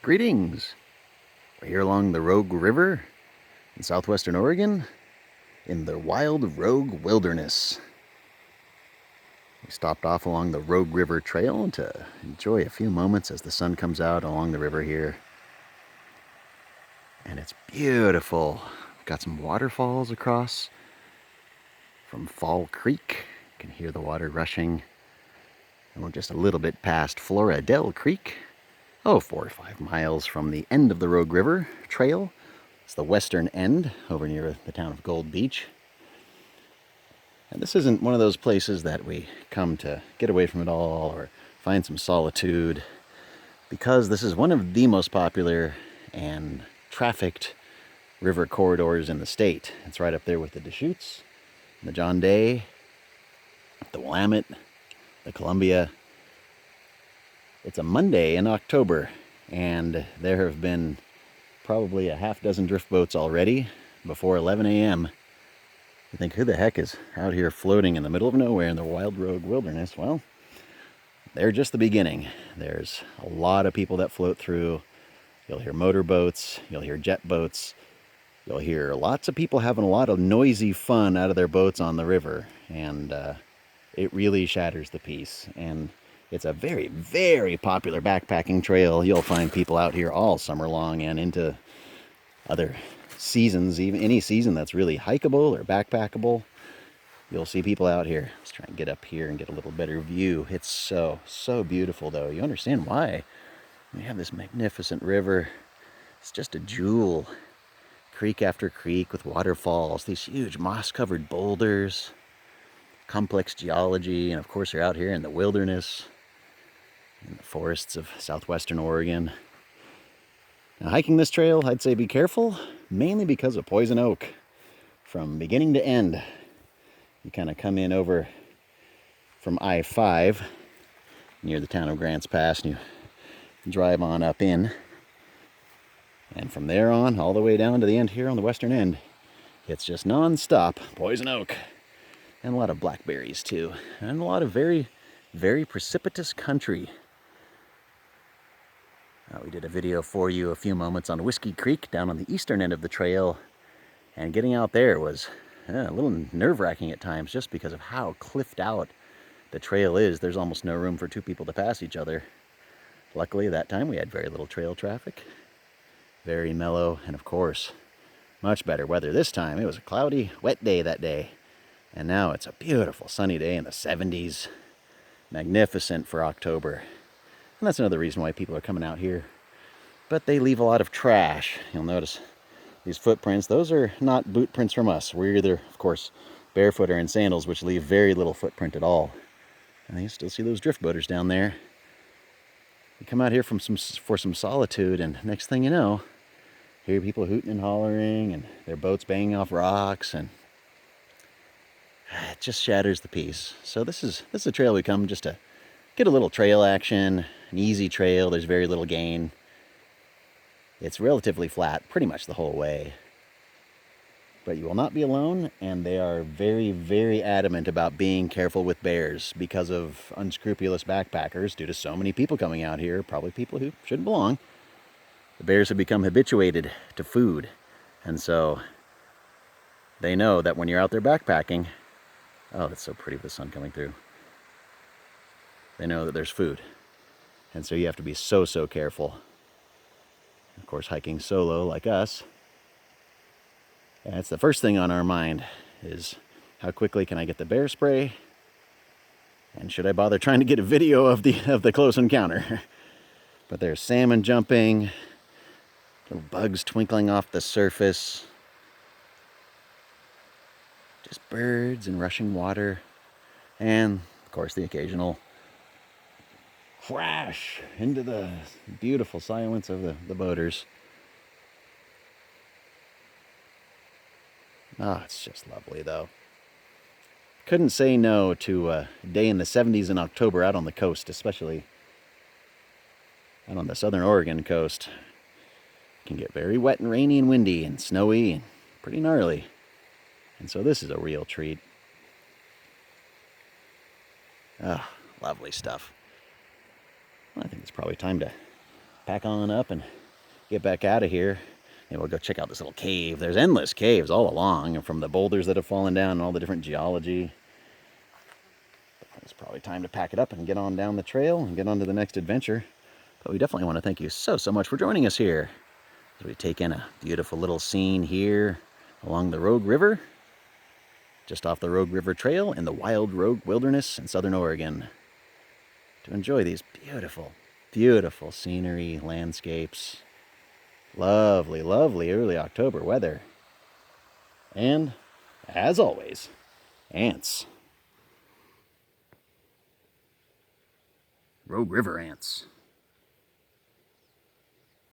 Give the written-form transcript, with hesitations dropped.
Greetings! We're here along the Rogue River in southwestern Oregon in the wild Rogue Wilderness. We stopped off along the Rogue River Trail to enjoy a few moments as the sun comes out along the river here. And it's beautiful. We've got some waterfalls across from Fall Creek. You can hear the water rushing. And we're just a little bit past Floridel Creek. 4 or 5 miles from the end of the Rogue River Trail. It's the western end over near the town of Gold Beach. And this isn't one of those places that we come to get away from it all or find some solitude, because this is one of the most popular and trafficked river corridors in the state. It's right up there with the Deschutes, the John Day, the Willamette, the Columbia. It's a Monday in October, and there have been probably a half dozen drift boats already before 11 a.m. You think, who the heck is out here floating in the middle of nowhere in the wild Rogue Wilderness? Well, they're just the beginning. There's a lot of people that float through. You'll hear motorboats, you'll hear jet boats, you'll hear lots of people having a lot of noisy fun out of their boats on the river, and it really shatters the peace. And it's a very, very popular backpacking trail. You'll find people out here all summer long and into other seasons, even any season that's really hikeable or backpackable. You'll see people out here. Let's try and get up here and get a little better view. It's so, so beautiful, though. You understand why. We have this magnificent river. It's just a jewel. Creek after creek with waterfalls, these huge moss-covered boulders, complex geology, and of course you're out here in the wilderness, in the forests of southwestern Oregon. Now, hiking this trail, I'd say be careful, mainly because of poison oak. From beginning to end, you kind of come in over from I-5 near the town of Grants Pass, and you drive on up in. And from there on, all the way down to the end here on the western end, it's just non-stop poison oak. And a lot of blackberries, too. And a lot of very, very precipitous country. We did a video for you a few moments on Whiskey Creek down on the eastern end of the trail. And getting out there was a little nerve-wracking at times just because of how cliffed out the trail is. There's almost no room for two people to pass each other. Luckily, that time we had very little trail traffic. Very mellow, and of course, much better weather this time. It was a cloudy, wet day that day. And now it's a beautiful sunny day in the 70s. Magnificent for October. And that's another reason why people are coming out here. But they leave a lot of trash. You'll notice these footprints. Those are not boot prints from us. We're either, of course, barefoot or in sandals, which leave very little footprint at all. And you still see those drift boaters down there. You come out here for some solitude, and next thing you know, hear people hooting and hollering, and their boats banging off rocks, and it just shatters the peace. So this is a trail we come just to get a little trail action, an easy trail. There's very little gain. It's relatively flat pretty much the whole way. But you will not be alone, and they are very, very adamant about being careful with bears because of unscrupulous backpackers due to so many people coming out here, probably people who shouldn't belong. The bears have become habituated to food, and so they know that when you're out there backpacking, oh, that's so pretty with the sun coming through. They know that there's food. And so you have to be so, so careful. Of course, hiking solo like us, that's the first thing on our mind is how quickly can I get the bear spray? And should I bother trying to get a video of the close encounter? But there's salmon jumping, little bugs twinkling off the surface, just birds and rushing water, and of course the occasional crash into the beautiful silence of the boaters. It's just lovely, though. Couldn't say no to a day in the 70s in October out on the coast, especially out on the southern Oregon coast. It can get very wet and rainy and windy and snowy and pretty gnarly. And so this is a real treat. Lovely stuff. Well, I think it's probably time to pack on up and get back out of here. And we'll go check out this little cave. There's endless caves all along, and from the boulders that have fallen down and all the different geology. It's probably time to pack it up and get on down the trail and get on to the next adventure. But we definitely want to thank you so much for joining us here as we take in a beautiful little scene here along the Rogue River, just off the Rogue River Trail in the wild Rogue Wilderness in southern Oregon, to enjoy these beautiful, beautiful scenery, landscapes, lovely, lovely early October weather, and, as always, ants. Rogue River ants.